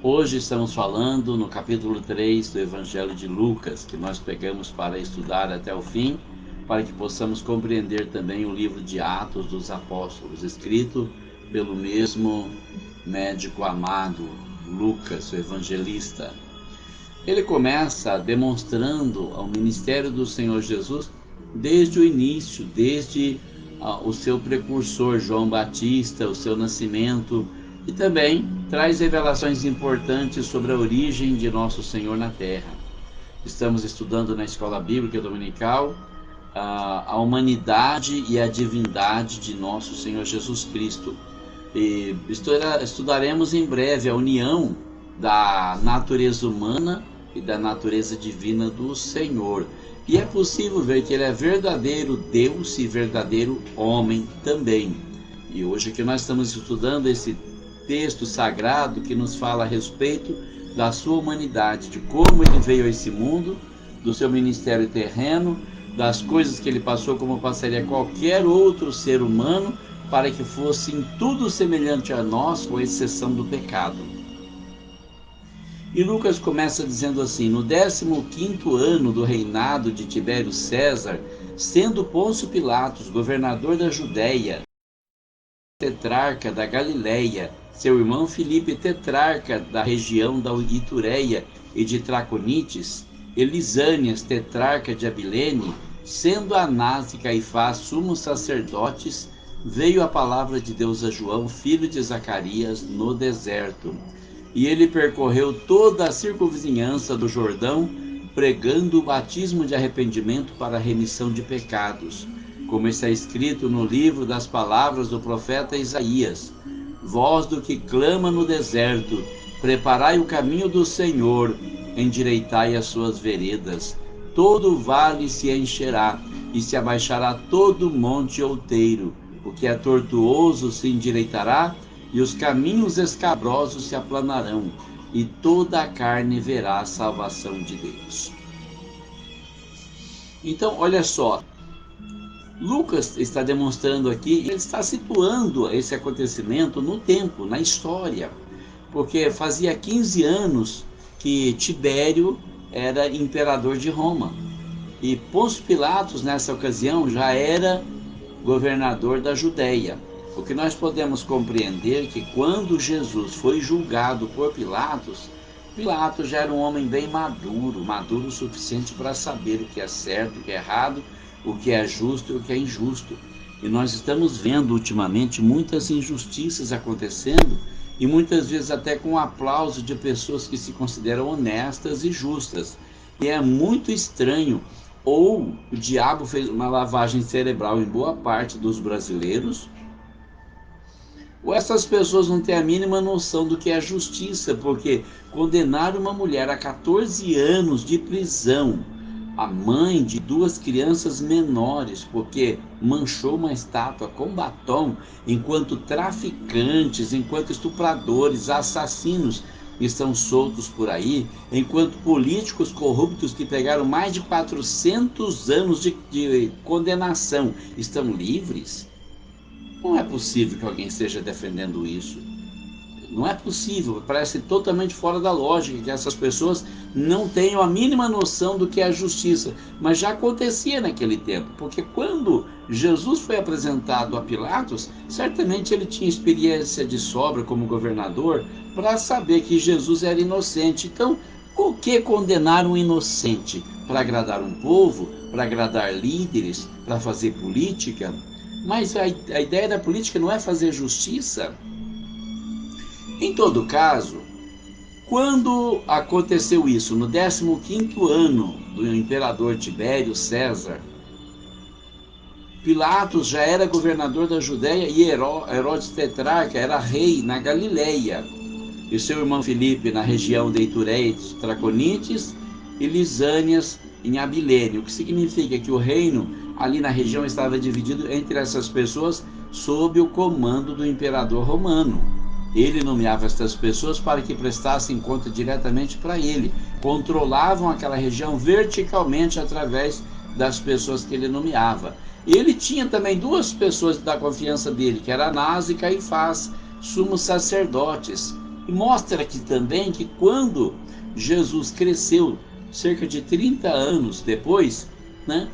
Hoje estamos falando no capítulo 3 do Evangelho de Lucas, que nós pegamos para estudar até o fim, para que possamos compreender também o livro de Atos dos Apóstolos, escrito pelo mesmo médico amado, Lucas, o evangelista. Ele começa demonstrando o ministério do Senhor Jesus desde o início, desde o seu precursor João Batista, o seu nascimento, e também traz revelações importantes sobre a origem de nosso Senhor na Terra. Estamos estudando na Escola Bíblica Dominical a humanidade e a divindade de nosso Senhor Jesus Cristo. E estudaremos em breve a união da natureza humana e da natureza divina do Senhor. E é possível ver que ele é verdadeiro Deus e verdadeiro homem também. E hoje que nós estamos estudando esse texto sagrado que nos fala a respeito da sua humanidade, de como ele veio a esse mundo, do seu ministério terreno, das coisas que ele passou como passaria qualquer outro ser humano, para que fosse em tudo semelhante a nós, com exceção do pecado. E Lucas começa dizendo assim: no 15º ano do reinado de Tibério César, sendo Pôncio Pilatos governador da Judéia, tetrarca da Galileia, seu irmão Filipe tetrarca da região da Itureia e de Traconites, e Lisânias tetrarca de Abilene, sendo Anás e Caifás sumos sacerdotes, veio a palavra de Deus a João, filho de Zacarias, no deserto. E ele percorreu toda a circunvizinhança do Jordão, pregando o batismo de arrependimento para a remissão de pecados, como está escrito no livro das palavras do profeta Isaías: voz do que clama no deserto, preparai o caminho do Senhor, endireitai as suas veredas. Todo o vale se encherá, e se abaixará todo o monte outeiro. O que é tortuoso se endireitará, e os caminhos escabrosos se aplanarão, e toda a carne verá a salvação de Deus. Então, olha só, Lucas está demonstrando aqui, ele está situando esse acontecimento no tempo, na história, porque fazia 15 anos que Tibério era imperador de Roma, e Pôncio Pilatos nessa ocasião já era governador da Judéia. O que nós podemos compreender é que quando Jesus foi julgado por Pilatos, Pilatos já era um homem bem maduro o suficiente para saber o que é certo, o que é errado, o que é justo e o que é injusto. E nós estamos vendo ultimamente muitas injustiças acontecendo, e muitas vezes até com o aplauso de pessoas que se consideram honestas e justas. E é muito estranho, ou o diabo fez uma lavagem cerebral em boa parte dos brasileiros, ou essas pessoas não têm a mínima noção do que é justiça, porque condenar uma mulher a 14 anos de prisão, a mãe de 2 crianças menores, porque manchou uma estátua com batom, enquanto traficantes, enquanto estupradores, assassinos estão soltos por aí, enquanto políticos corruptos que pegaram mais de 400 anos de condenação estão livres. Não é possível que alguém esteja defendendo isso. Não é possível, parece totalmente fora da lógica que essas pessoas não tenham a mínima noção do que é a justiça. Mas já acontecia naquele tempo, porque quando Jesus foi apresentado a Pilatos, certamente ele tinha experiência de sobra como governador para saber que Jesus era inocente. Então, por que condenar um inocente? Para agradar um povo, para agradar líderes, para fazer política? Mas a ideia da política não é fazer justiça? Em todo caso, quando aconteceu isso, no 15º ano do imperador Tibério César, Pilatos já era governador da Judéia e Herodes tetrarca era rei na Galileia, e seu irmão Filipe na região de Itureia e Traconites, e Lisânias em Abilene, o que significa que o reino ali na região estava dividido entre essas pessoas sob o comando do imperador romano. Ele nomeava estas pessoas para que prestassem conta diretamente para ele, controlavam aquela região verticalmente através das pessoas que ele nomeava. Ele tinha também 2 pessoas da confiança dele, que eram Anás e Caifás, sumos sacerdotes, E mostra aqui também que quando Jesus cresceu, cerca de 30 anos depois, né,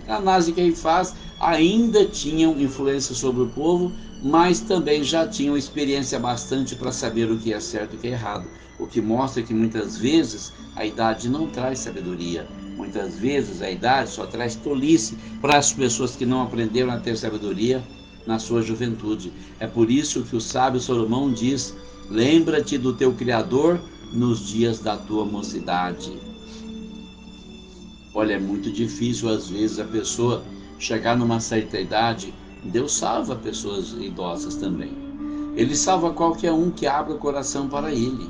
a análise que ele faz ainda tinham influência sobre o povo, mas também já tinham experiência bastante para saber o que é certo e o que é errado. O que mostra que muitas vezes a idade não traz sabedoria. Muitas vezes a idade só traz tolice para as pessoas que não aprenderam a ter sabedoria na sua juventude. É por isso que o sábio Salomão diz: lembra-te do teu Criador nos dias da tua mocidade. Olha, é muito difícil às vezes a pessoa chegar numa certa idade. Deus salva pessoas idosas também. Ele salva qualquer um que abra o coração para ele.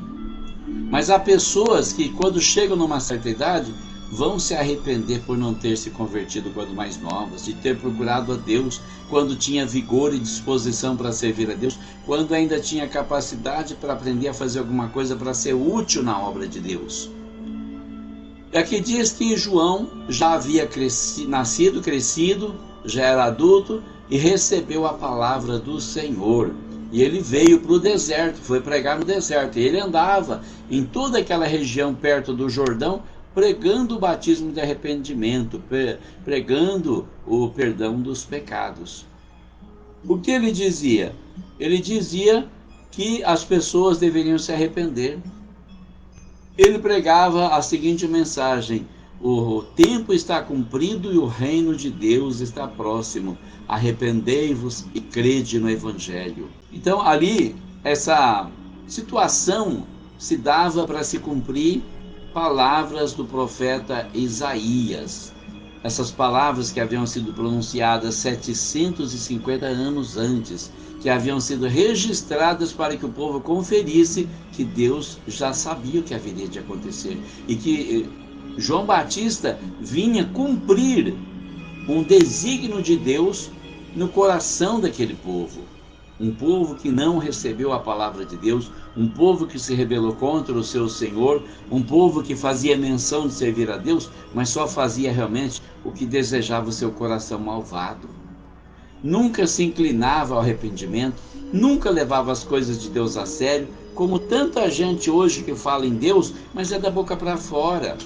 Mas há pessoas que quando chegam numa certa idade vão se arrepender por não ter se convertido quando mais novas, de ter procurado a Deus quando tinha vigor e disposição para servir a Deus, quando ainda tinha capacidade para aprender a fazer alguma coisa para ser útil na obra de Deus. E aqui diz que João já havia nascido, crescido, já era adulto e recebeu a palavra do Senhor. E ele veio para o deserto, foi pregar no deserto. E ele andava em toda aquela região perto do Jordão, pregando o batismo de arrependimento, pregando o perdão dos pecados. O que ele dizia? Ele dizia que as pessoas deveriam se arrepender. Ele pregava a seguinte mensagem: o tempo está cumprido e o reino de Deus está próximo. Arrependei-vos e crede no Evangelho. Então ali, essa situação se dava para se cumprir palavras do profeta Isaías. Essas palavras que haviam sido pronunciadas 750 anos antes, que haviam sido registradas para que o povo conferisse que Deus já sabia o que haveria de acontecer e que João Batista vinha cumprir um desígnio de Deus no coração daquele povo. Um povo que não recebeu a palavra de Deus, um povo que se rebelou contra o seu Senhor, um povo que fazia menção de servir a Deus, mas só fazia realmente o que desejava o seu coração malvado. Nunca se inclinava ao arrependimento, nunca levava as coisas de Deus a sério, como tanta gente hoje que fala em Deus, mas é da boca para fora.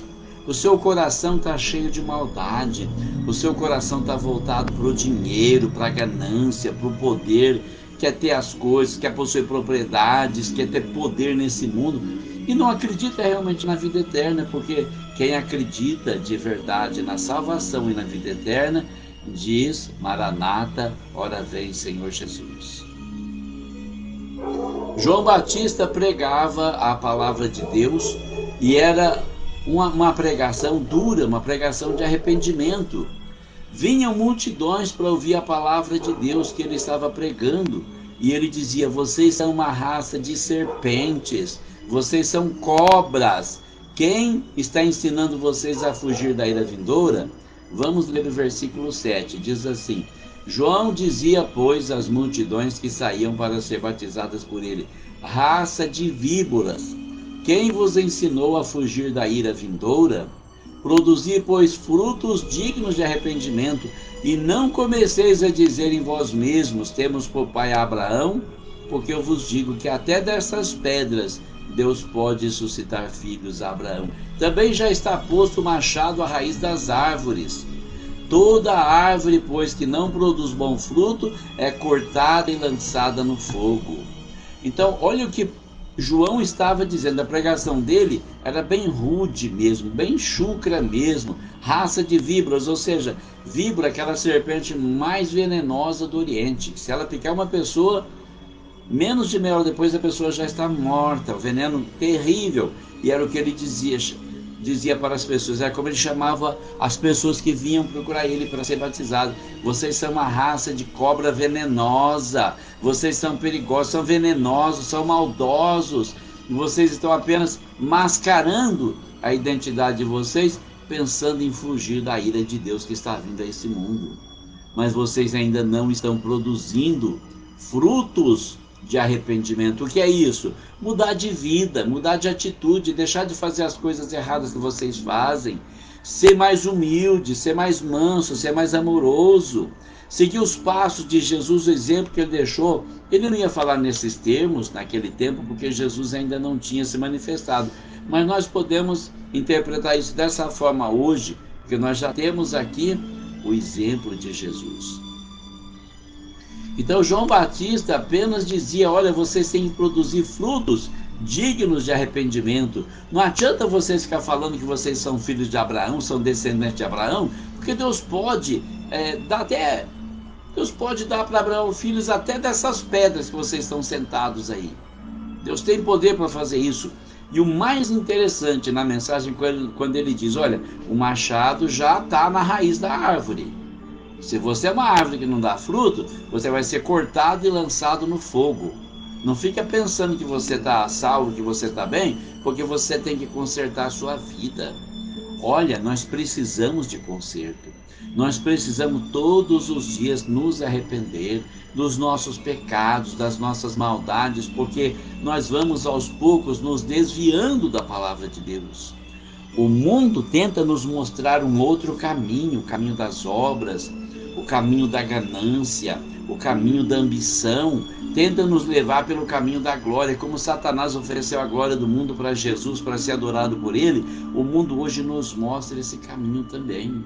O seu coração está cheio de maldade, o seu coração está voltado para o dinheiro, para a ganância, para o poder, quer ter as coisas, quer possuir propriedades, quer ter poder nesse mundo e não acredita realmente na vida eterna, porque quem acredita de verdade na salvação e na vida eterna diz: Maranata, ora vem Senhor Jesus. João Batista pregava a palavra de Deus e era uma pregação dura, uma pregação de arrependimento. Vinham multidões para ouvir a palavra de Deus que ele estava pregando. E ele dizia: vocês são uma raça de serpentes, vocês são cobras. Quem está ensinando vocês a fugir da ira vindoura? Vamos ler o versículo 7, diz assim: João dizia, pois, às multidões que saíam para ser batizadas por ele: raça de víboras, quem vos ensinou a fugir da ira vindoura? Produzi, pois, frutos dignos de arrependimento, e não comeceis a dizer em vós mesmos: temos por pai Abraão, porque eu vos digo que até dessas pedras Deus pode suscitar filhos a Abraão. Também já está posto o machado à raiz das árvores. Toda árvore, pois, que não produz bom fruto, é cortada e lançada no fogo. Então, olha o que João estava dizendo. A pregação dele era bem rude mesmo, bem chucra mesmo, raça de víboras, ou seja, víbora, aquela serpente mais venenosa do Oriente. Se ela picar uma pessoa, menos de meia hora depois a pessoa já está morta, o veneno terrível. E era o que ele dizia para as pessoas, era como ele chamava as pessoas que vinham procurar ele para ser batizados: vocês são uma raça de cobra venenosa, vocês são perigosos, são venenosos, são maldosos, vocês estão apenas mascarando a identidade de vocês, pensando em fugir da ira de Deus que está vindo a esse mundo. Mas vocês ainda não estão produzindo frutos de arrependimento. O que é isso? Mudar de vida, mudar de atitude, deixar de fazer as coisas erradas que vocês fazem, ser mais humilde, ser mais manso, ser mais amoroso, seguir os passos de Jesus, o exemplo que ele deixou. Ele não ia falar nesses termos naquele tempo, porque Jesus ainda não tinha se manifestado. Mas nós podemos interpretar isso dessa forma hoje, porque nós já temos aqui o exemplo de Jesus. Então João Batista apenas dizia: olha, vocês têm que produzir frutos dignos de arrependimento. Não adianta vocês ficar falando que vocês são filhos de Abraão, são descendentes de Abraão, porque Deus pode dar para Abraão filhos até dessas pedras que vocês estão sentados aí. Deus tem poder para fazer isso. E o mais interessante na mensagem, quando ele diz: olha, o machado já está na raiz da árvore. Se você é uma árvore que não dá fruto, você vai ser cortado e lançado no fogo. Não fica pensando que você está salvo, que você está bem, porque você tem que consertar a sua vida. Olha, nós precisamos de conserto. Nós precisamos todos os dias nos arrepender dos nossos pecados, das nossas maldades, porque nós vamos aos poucos nos desviando da palavra de Deus. O mundo tenta nos mostrar um outro caminho, o caminho das obras, o caminho da ganância, o caminho da ambição, tenta nos levar pelo caminho da glória. Como Satanás ofereceu a glória do mundo para Jesus, para ser adorado por ele, o mundo hoje nos mostra esse caminho também.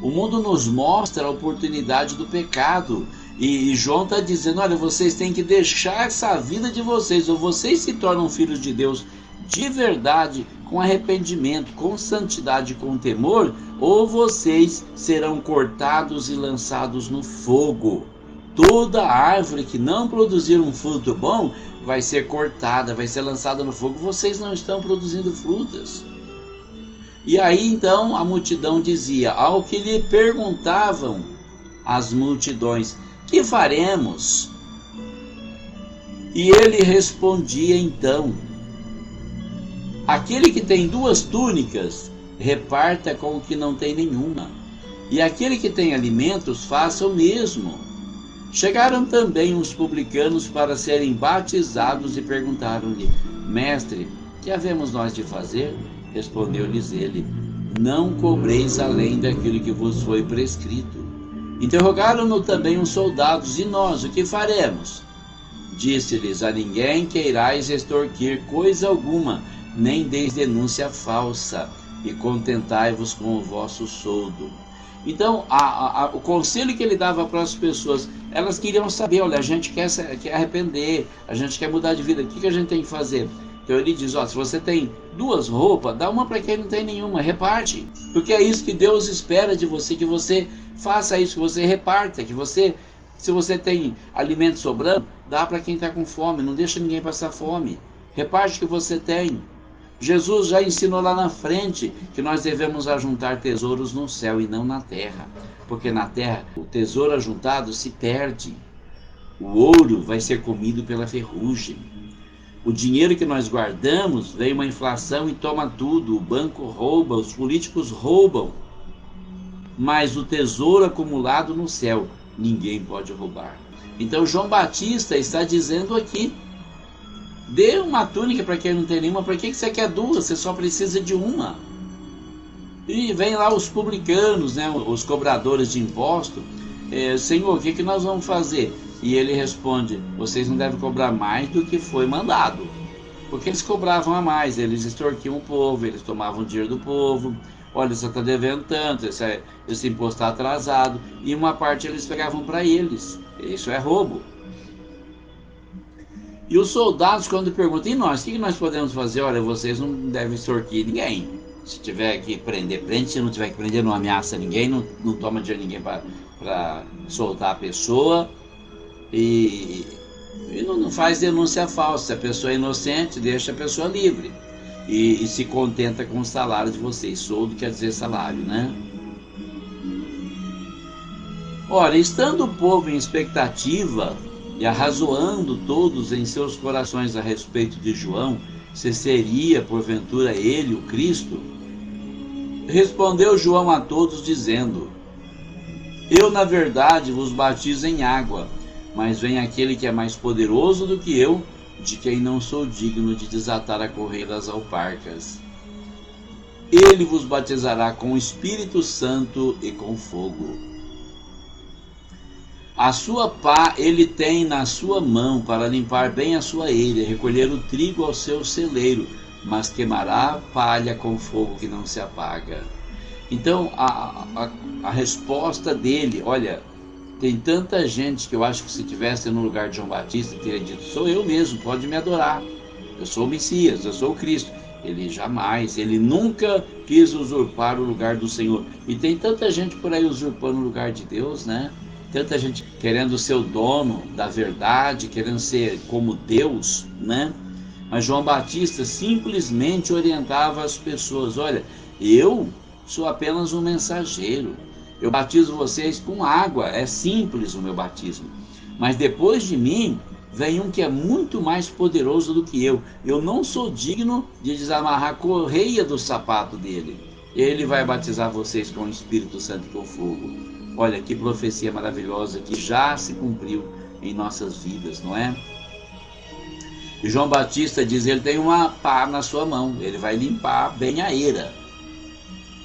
O mundo nos mostra a oportunidade do pecado. E João está dizendo: olha, vocês têm que deixar essa vida de vocês, ou vocês se tornam filhos de Deus de verdade, com arrependimento, com santidade, com temor, ou vocês serão cortados e lançados no fogo. Toda árvore que não produzir um fruto bom vai ser cortada, vai ser lançada no fogo. Vocês não estão produzindo frutas. E aí então a multidão dizia: ao que lhe perguntavam as multidões: que faremos? E ele respondia então: aquele que tem 2 túnicas, reparta com o que não tem nenhuma. E aquele que tem alimentos, faça o mesmo. Chegaram também uns publicanos para serem batizados e perguntaram-lhe: mestre, que havemos nós de fazer? Respondeu-lhes ele: não cobreis além daquilo que vos foi prescrito. Interrogaram-no também os soldados: e nós, o que faremos? Disse-lhes: a ninguém queirais extorquir coisa alguma, nem deis denúncia falsa, e contentai-vos com o vosso soldo. Então, o conselho que ele dava para as pessoas, elas queriam saber: olha, a gente quer arrepender, a gente quer mudar de vida, o que a gente tem que fazer? Então ele diz: ó, se você tem 2 roupas, dá uma para quem não tem nenhuma, reparte. Porque é isso que Deus espera de você, que você faça isso, que você reparta, que você, se você tem alimento sobrando, dá para quem está com fome, não deixa ninguém passar fome. Reparte o que você tem. Jesus já ensinou lá na frente que nós devemos ajuntar tesouros no céu e não na terra, porque na terra o tesouro ajuntado se perde, o ouro vai ser comido pela ferrugem. O dinheiro que nós guardamos, vem uma inflação e toma tudo, o banco rouba, os políticos roubam, mas o tesouro acumulado no céu, ninguém pode roubar. Então João Batista está dizendo aqui: dê uma túnica para quem não tem nenhuma. Para que você quer 2? Você só precisa de uma. E vem lá os publicanos, né, os cobradores de imposto: Senhor, o que nós vamos fazer? E ele responde: vocês não devem cobrar mais do que foi mandado. Porque eles cobravam a mais, eles extorquiam o povo, eles tomavam dinheiro do povo. Olha, você está devendo tanto, esse imposto está atrasado. E uma parte eles pegavam para eles. Isso é roubo. E os soldados, quando perguntam: e nós, o que nós podemos fazer? Olha, vocês não devem extorquir ninguém. Se tiver que prender, prende. Se não tiver que prender, não ameaça ninguém, não toma dinheiro de ninguém para soltar a pessoa. E não faz denúncia falsa. Se a pessoa é inocente, deixa a pessoa livre. E se contenta com o salário de vocês. Soldo quer dizer salário, né? Ora, estando o povo em expectativa e arrazoando todos em seus corações a respeito de João, se seria porventura ele o Cristo, respondeu João a todos dizendo: eu na verdade vos batizo em água, mas vem aquele que é mais poderoso do que eu, de quem não sou digno de desatar a correia das alparcas. Ele vos batizará com o Espírito Santo e com fogo. A sua pá ele tem na sua mão para limpar bem a sua eira, recolher o trigo ao seu celeiro, mas queimará a palha com fogo que não se apaga. Então a resposta dele, olha, tem tanta gente que eu acho que se tivesse no lugar de João Batista teria dito: sou eu mesmo, pode me adorar, eu sou o Messias, eu sou o Cristo. Ele jamais, ele nunca quis usurpar o lugar do Senhor. E tem tanta gente por aí usurpando o lugar de Deus, né? Tanta gente querendo ser o dono da verdade, querendo ser como Deus, né? Mas João Batista simplesmente orientava as pessoas: olha, eu sou apenas um mensageiro. Eu batizo vocês com água, é simples o meu batismo. Mas depois de mim vem um que é muito mais poderoso do que eu. Eu não sou digno de desamarrar a correia do sapato dele. Ele vai batizar vocês com o Espírito Santo e com fogo. Olha que profecia maravilhosa que já se cumpriu em nossas vidas, não é? E João Batista diz: ele tem uma pá na sua mão, ele vai limpar bem a eira.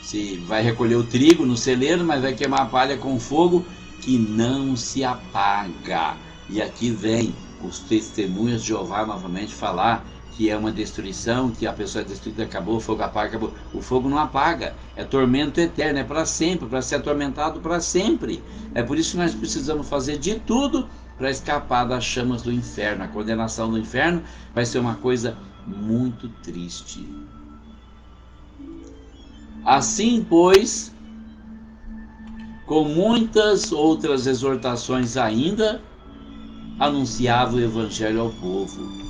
Se vai recolher o trigo no celeiro, mas vai queimar a palha com fogo que não se apaga. E aqui vem os testemunhos de Jeová novamente falar que é uma destruição, que a pessoa é destruída, acabou, o fogo apaga, acabou. O fogo não apaga, é tormento eterno, é para sempre, para ser atormentado para sempre. É por isso que nós precisamos fazer de tudo para escapar das chamas do inferno. A condenação do inferno vai ser uma coisa muito triste. Assim, pois, com muitas outras exortações ainda, anunciava o evangelho ao povo.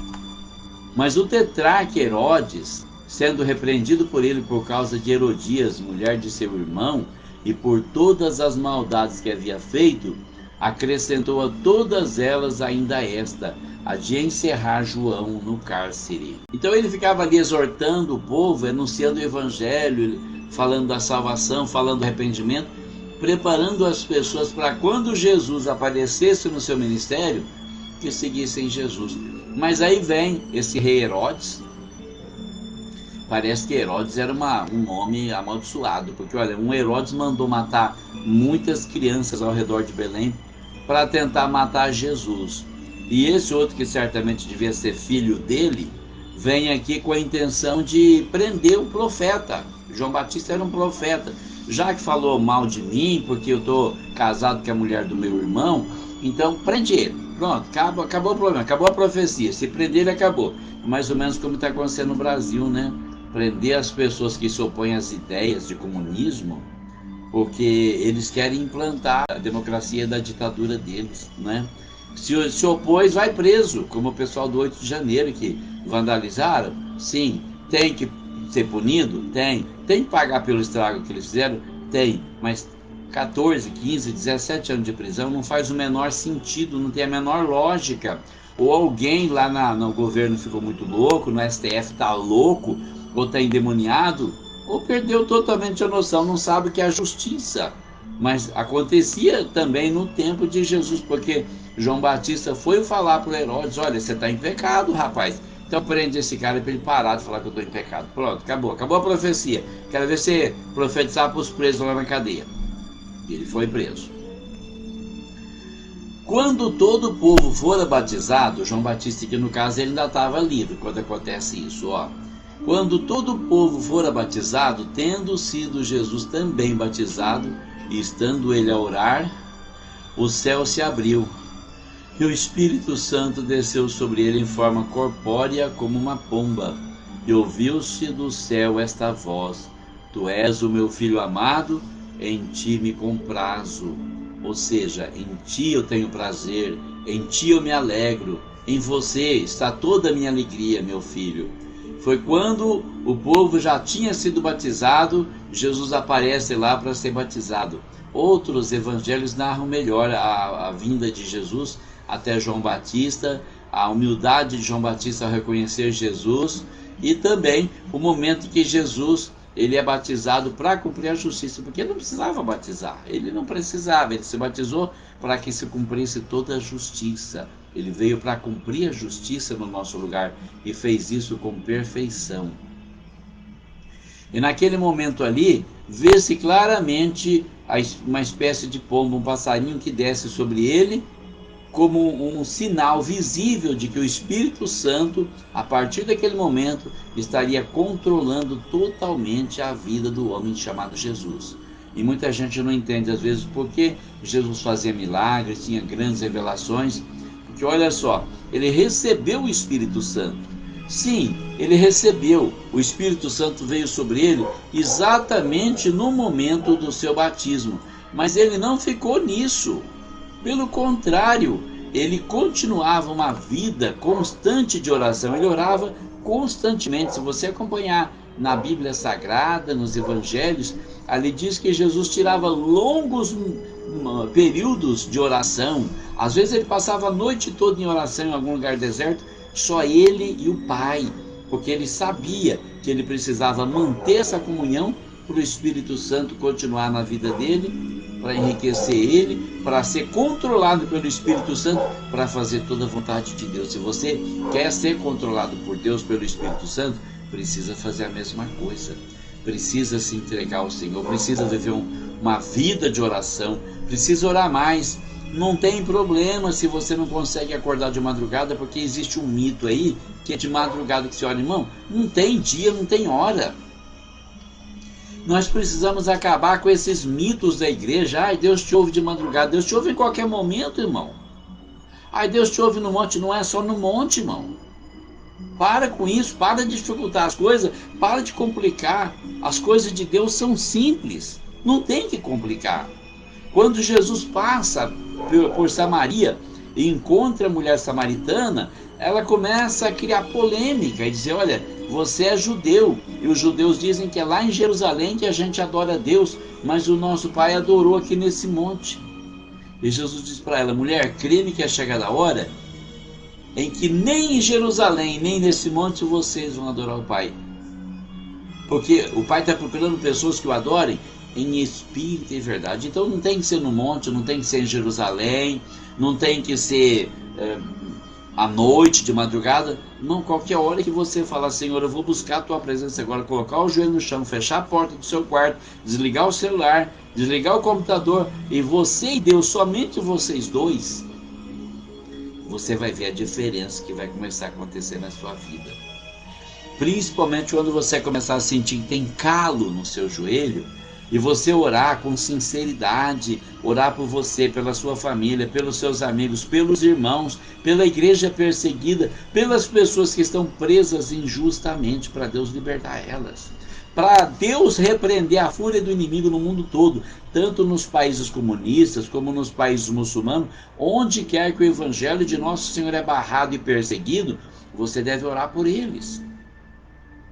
Mas o tetrarca Herodes, sendo repreendido por ele por causa de Herodias, mulher de seu irmão, e por todas as maldades que havia feito, acrescentou a todas elas ainda esta, a de encerrar João no cárcere. Então ele ficava ali exortando o povo, anunciando o evangelho, falando da salvação, falando do arrependimento, preparando as pessoas para quando Jesus aparecesse no seu ministério, que seguissem Jesus. Mas aí vem esse rei Herodes. Parece que Herodes era um nome amaldiçoado, porque olha, um Herodes mandou matar muitas crianças ao redor de Belém para tentar matar Jesus. E esse outro, que certamente devia ser filho dele, vem aqui com a intenção de prender o profeta. João Batista era um profeta. Já que falou mal de mim, porque eu estou casado com a mulher do meu irmão, então prende ele. Pronto, acabou o problema, acabou a profecia. Se prender ele, acabou. Mais ou menos como está acontecendo no Brasil, né? Prender as pessoas que se opõem às ideias de comunismo, porque eles querem implantar a democracia da ditadura deles, né? Se opôs, vai preso, como o pessoal do 8 de janeiro que vandalizaram. Sim, tem que ser punido? Tem que pagar pelo estrago que eles fizeram? Tem, mas 14, 15, 17 anos de prisão não faz o menor sentido, não tem a menor lógica. Ou alguém lá no governo ficou muito louco, no STF está louco, ou está endemoniado, ou perdeu totalmente a noção, não sabe o que é a justiça. Mas acontecia também no tempo de Jesus, porque João Batista foi falar para Herodes: olha, você está em pecado, rapaz. Então prende esse cara para ele parar de falar que eu estou em pecado. Pronto, acabou a profecia. Quero ver você profetizar para os presos lá na cadeia. E ele foi preso. Quando todo o povo fora batizado, João Batista, que no caso ele ainda estava livre quando acontece isso, ó. Quando todo o povo fora batizado, tendo sido Jesus também batizado, e estando ele a orar, o céu se abriu, e o Espírito Santo desceu sobre ele em forma corpórea como uma pomba, e ouviu-se do céu esta voz: Tu és o meu filho amado, em ti me comprazo. Ou seja, em ti eu tenho prazer, em ti eu me alegro, em você está toda a minha alegria, meu filho. Foi quando o povo já tinha sido batizado, Jesus aparece lá para ser batizado. Outros evangelhos narram melhor a vinda de Jesus até João Batista, a humildade de João Batista ao reconhecer Jesus, e também o momento que Jesus ele é batizado para cumprir a justiça, porque ele não precisava batizar, ele se batizou para que se cumprisse toda a justiça. Ele veio para cumprir a justiça no nosso lugar e fez isso com perfeição. E naquele momento ali, vê-se claramente uma espécie de pombo, um passarinho que desce sobre ele, como um sinal visível de que o Espírito Santo, a partir daquele momento, estaria controlando totalmente a vida do homem chamado Jesus. E muita gente não entende às vezes por que Jesus fazia milagres, tinha grandes revelações, porque olha só, ele recebeu o Espírito Santo. Sim, ele recebeu, o Espírito Santo veio sobre ele exatamente no momento do seu batismo, mas ele não ficou nisso. Pelo contrário, ele continuava uma vida constante de oração, ele orava constantemente. Se você acompanhar na Bíblia Sagrada, nos Evangelhos, ali diz que Jesus tirava longos períodos de oração. Às vezes ele passava a noite toda em oração em algum lugar deserto, só ele e o Pai, porque ele sabia que ele precisava manter essa comunhão para o Espírito Santo continuar na vida dele, para enriquecer ele, para ser controlado pelo Espírito Santo, para fazer toda a vontade de Deus. Se você quer ser controlado por Deus, pelo Espírito Santo, precisa fazer a mesma coisa. Precisa se entregar ao Senhor, precisa viver uma vida de oração, precisa orar mais. Não tem problema se você não consegue acordar de madrugada, porque existe um mito aí, que é de madrugada que se ora, irmão. Não tem dia, não tem hora. Nós precisamos acabar com esses mitos da igreja. Ai, Deus te ouve de madrugada. Deus te ouve em qualquer momento, irmão. Ai, Deus te ouve no monte. Não é só no monte, irmão. Para com isso, para de dificultar as coisas, para de complicar. As coisas de Deus são simples, não tem que complicar. Quando Jesus passa por Samaria e encontra a mulher samaritana, ela começa a criar polêmica e dizer, olha, você é judeu, e os judeus dizem que é lá em Jerusalém que a gente adora a Deus, mas o nosso pai adorou aqui nesse monte. E Jesus diz para ela, mulher, crê-me que é chegada a hora em que nem em Jerusalém, nem nesse monte vocês vão adorar o Pai. Porque o Pai está procurando pessoas que o adorem em espírito e verdade. Então não tem que ser no monte, não tem que ser em Jerusalém, não tem que ser à noite, de madrugada. Não, qualquer hora que você falar, Senhor, eu vou buscar a tua presença agora, colocar o joelho no chão, fechar a porta do seu quarto, desligar o celular, desligar o computador, e você e Deus, somente vocês dois, você vai ver a diferença que vai começar a acontecer na sua vida. Principalmente quando você começar a sentir que tem calo no seu joelho, e você orar com sinceridade, orar por você, pela sua família, pelos seus amigos, pelos irmãos, pela igreja perseguida, pelas pessoas que estão presas injustamente, para Deus libertar elas. Para Deus repreender a fúria do inimigo no mundo todo, tanto nos países comunistas como nos países muçulmanos, onde quer que o evangelho de nosso Senhor é barrado e perseguido, você deve orar por eles.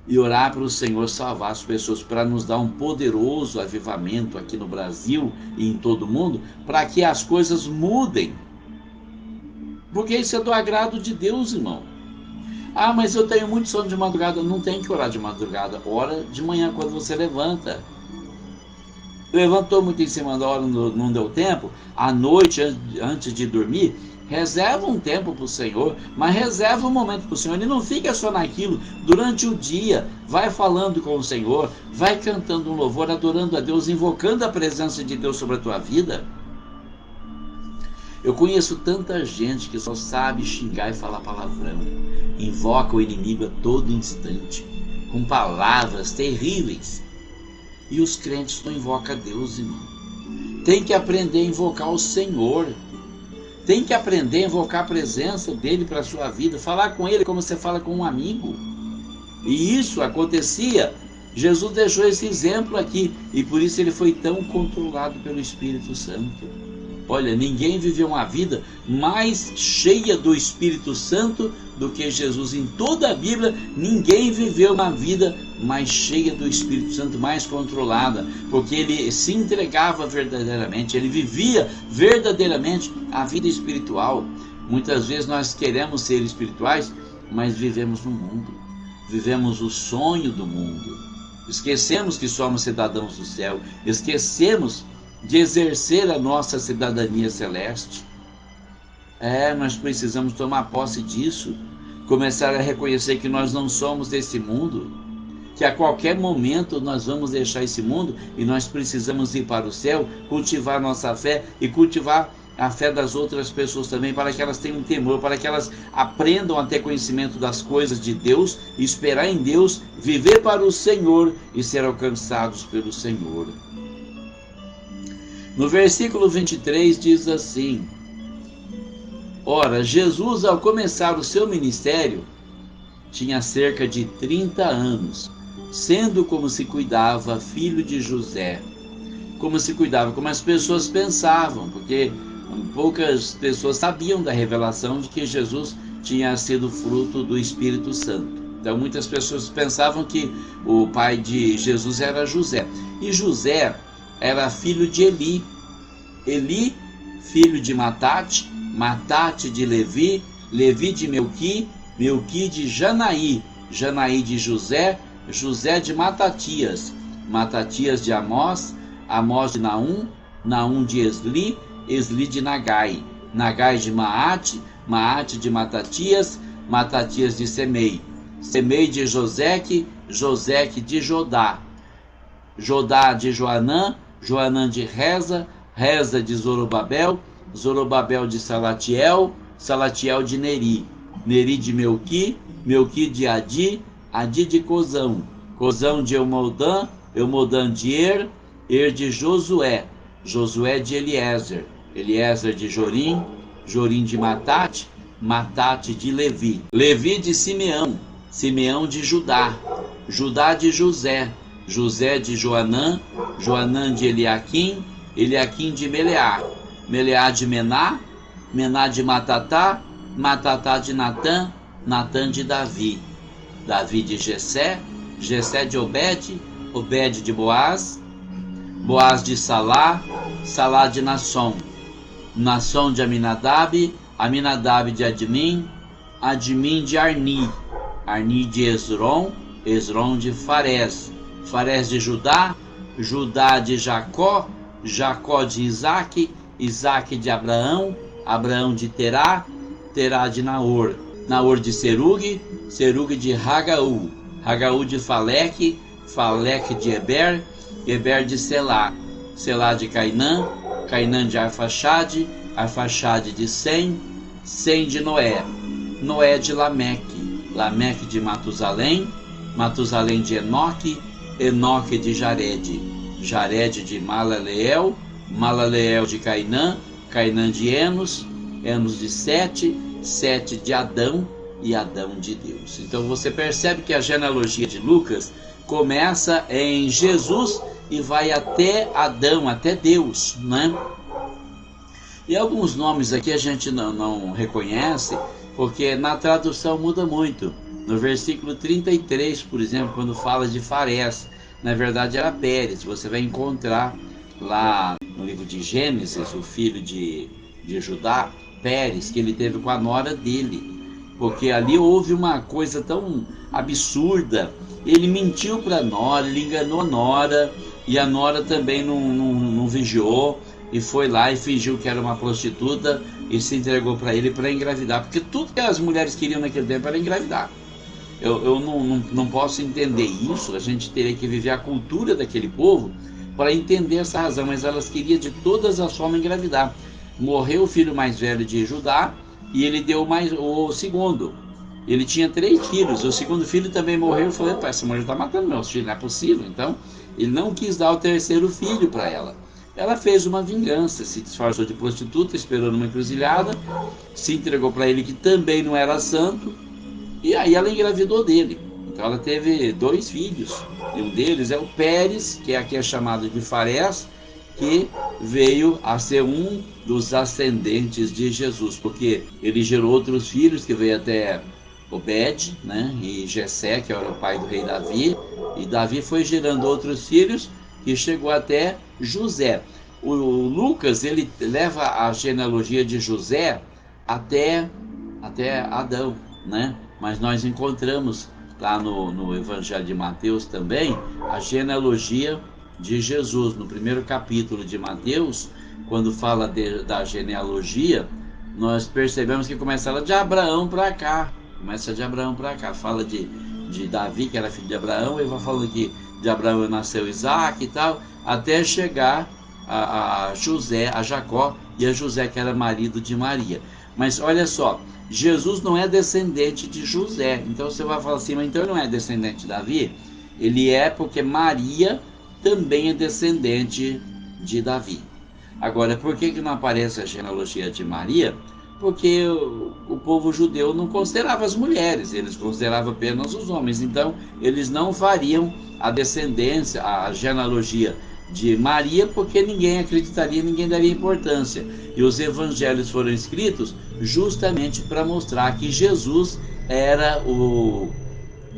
E orar para o Senhor salvar as pessoas, para nos dar um poderoso avivamento aqui no Brasil e em todo o mundo, para que as coisas mudem. Porque isso é do agrado de Deus, irmão. Ah, mas eu tenho muito sono de madrugada. Não tem que orar de madrugada. Ora de manhã quando você levanta. Levantou muito em cima da hora, não deu tempo. À noite, antes de dormir, reserva um tempo para o Senhor. Mas reserva um momento para o Senhor. E não fica só naquilo. Durante o dia, vai falando com o Senhor. Vai cantando um louvor, adorando a Deus, invocando a presença de Deus sobre a tua vida. Eu conheço tanta gente que só sabe xingar e falar palavrão. Invoca o inimigo a todo instante, com palavras terríveis. E os crentes não invocam a Deus, irmão. Tem que aprender a invocar o Senhor. Tem que aprender a invocar a presença dele para a sua vida. Falar com ele como você fala com um amigo. E isso acontecia. Jesus deixou esse exemplo aqui. E por isso ele foi tão controlado pelo Espírito Santo. Olha, ninguém viveu uma vida mais cheia do Espírito Santo do que Jesus. Em toda a Bíblia, ninguém viveu uma vida mais cheia do Espírito Santo, mais controlada, porque ele se entregava verdadeiramente, ele vivia verdadeiramente a vida espiritual. Muitas vezes nós queremos ser espirituais, mas vivemos no mundo, vivemos o sonho do mundo, esquecemos que somos cidadãos do céu, esquecemos de exercer a nossa cidadania celeste. Nós precisamos tomar posse disso, começar a reconhecer que nós não somos desse mundo, que a qualquer momento nós vamos deixar esse mundo e nós precisamos ir para o céu, cultivar nossa fé e cultivar a fé das outras pessoas também, para que elas tenham temor, para que elas aprendam a ter conhecimento das coisas de Deus, esperar em Deus, viver para o Senhor e ser alcançados pelo Senhor. No versículo 23 diz assim: ora, Jesus, ao começar o seu ministério, tinha cerca de 30 anos, sendo como se cuidava filho de José. Como se cuidava, como as pessoas pensavam, porque poucas pessoas sabiam da revelação de que Jesus tinha sido fruto do Espírito Santo. Então muitas pessoas pensavam que o pai de Jesus era José. E José era filho de Eli. Eli, filho de Matate, Matate de Levi, Levi de Melqui, Melqui de Janaí, Janaí de José, José de Matatias, Matatias de Amós, Amós de Naum, Naum de Esli, Esli de Nagai, Nagai de Maate, Maate de Matatias, Matatias de Semei, Semei de Joseque, Joseque de Jodá, Jodá de Joanã, Joanã de Reza, Reza de Zorobabel, Zorobabel de Salatiel, Salatiel de Neri, Neri de Melqui, Melqui de Adi, Adi de Cozão, Cozão de Eumodã, Eumodã de Er de Josué, Josué de Eliezer, Eliezer de Jorim, Jorim de Matate, Matate de Levi, Levi de Simeão, Simeão de Judá, Judá de José, José de Joanã, Joanã de Eliaquim, Eliaquim de Meleá, Meleá de Mená, Mená de Matatá, Matatá de Natã, Natã de Davi, Davi de Jessé, Jessé de Obed, Obed de Boaz, Boaz de Salá, Salá de Nasson, Nasson de Aminadab, Aminadab de Admin, Admin de Arni, Arni de Esrom, Esrom de Farés, Farés de Judá, Judá de Jacó, Jacó de Isaque, Isaque de Abraão, Abraão de Terá, Terá de Naor, Naor de Serugue, Serugue de Hagaú, Hagaú de Faleque, Faleque de Eber, Eber de Selá, Selá de Cainã, Cainã de Arfaxade, Arfaxade de Sem, Sem de Noé, Noé de Lameque, Lameque de Matusalém, Matusalém de Enoque, Enoque de Jared, Jared de Malaleel, Malaleel de Cainã, Cainã de Enos, Enos de Sete, Sete de Adão e Adão de Deus. Então você percebe que a genealogia de Lucas começa em Jesus e vai até Adão, até Deus, né? E alguns nomes aqui a gente não reconhece, porque na tradução muda muito. No versículo 33, por exemplo, quando fala de Farés, na verdade era Pérez. Você vai encontrar lá no livro de Gênesis, o filho de Judá, Pérez, que ele teve com a nora dele, porque ali houve uma coisa tão absurda. Ele mentiu para a nora, ele enganou a nora, e a nora também não vigiou, e foi lá e fingiu que era uma prostituta e se entregou para ele para engravidar, porque tudo que as mulheres queriam naquele tempo era engravidar. Eu não posso entender isso. A gente teria que viver a cultura daquele povo para entender essa razão, mas elas queriam de todas as formas engravidar. Morreu o filho mais velho de Judá e ele deu o segundo. Ele tinha 3 filhos, o segundo filho também morreu. Eu falei: essa mulher está matando meus filhos, não é possível. Então ele não quis dar o 3º filho para ela. Ela fez uma vingança, se disfarçou de prostituta, esperou numa encruzilhada, se entregou para ele, que também não era santo, e aí ela engravidou dele. Então ela teve 2 filhos, e um deles é o Pérez, que aqui é chamado de Farés, que veio a ser um dos ascendentes de Jesus, porque ele gerou outros filhos, que veio até Obed, né, e Jessé, que era o pai do rei Davi, e Davi foi gerando outros filhos, que chegou até José. O Lucas, ele leva a genealogia de José até Adão, né? Mas nós encontramos lá no Evangelho de Mateus também a genealogia de Jesus. No primeiro capítulo de Mateus, quando fala da genealogia, nós percebemos que começa ela de Abraão para cá. Fala de de Davi, que era filho de Abraão, ele vai falando que de Abraão nasceu Isaac e tal, até chegar a José, a Jacó, e a José, que era marido de Maria. Mas olha só, Jesus não é descendente de José. Então você vai falar assim, mas então ele não é descendente de Davi? Ele é porque Maria também é descendente de Davi. Agora, por que não aparece a genealogia de Maria? Porque o povo judeu não considerava as mulheres, eles consideravam apenas os homens. Então, eles não fariam a descendência, a genealogia de Maria, porque ninguém acreditaria, ninguém daria importância. E os evangelhos foram escritos justamente para mostrar que Jesus era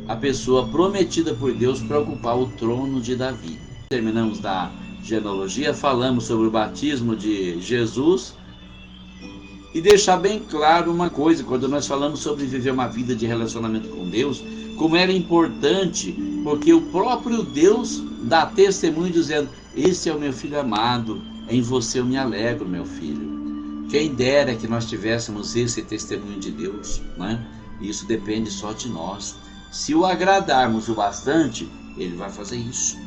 a pessoa prometida por Deus para ocupar o trono de Davi. Terminamos da genealogia, falamos sobre o batismo de Jesus e deixar bem claro uma coisa, quando nós falamos sobre viver uma vida de relacionamento com Deus, como era importante, porque o próprio Deus dá testemunho dizendo: esse é o meu filho amado, em você eu me alegro, meu filho. Quem dera que nós tivéssemos esse testemunho de Deus, né? Isso depende só de nós. Se o agradarmos o bastante, ele vai fazer isso.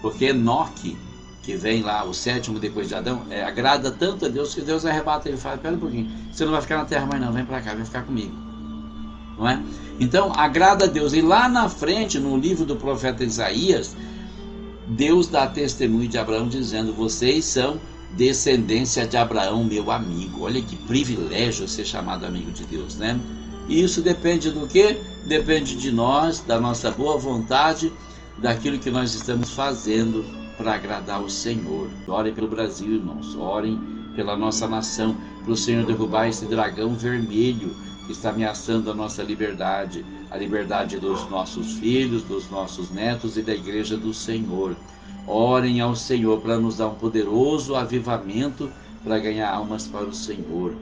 Porque Enoque, que vem lá, o sétimo depois de Adão, agrada tanto a Deus que Deus arrebata ele e fala: pera um pouquinho, você não vai ficar na terra mais não, vem para cá, vem ficar comigo. Não é? Então, agrada a Deus. E lá na frente, no livro do profeta Isaías, Deus dá testemunho de Abraão dizendo: vocês são descendência de Abraão, meu amigo. Olha que privilégio ser chamado amigo de Deus, né? E isso depende do quê? Depende de nós, da nossa boa vontade, daquilo que nós estamos fazendo para agradar o Senhor. Orem pelo Brasil, irmãos. Orem pela nossa nação, para o Senhor derrubar esse dragão vermelho que está ameaçando a nossa liberdade, a liberdade dos nossos filhos, dos nossos netos e da igreja do Senhor. Orem ao Senhor para nos dar um poderoso avivamento para ganhar almas para o Senhor.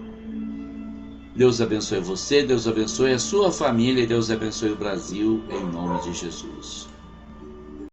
Deus abençoe você, Deus abençoe a sua família e Deus abençoe o Brasil, em nome de Jesus.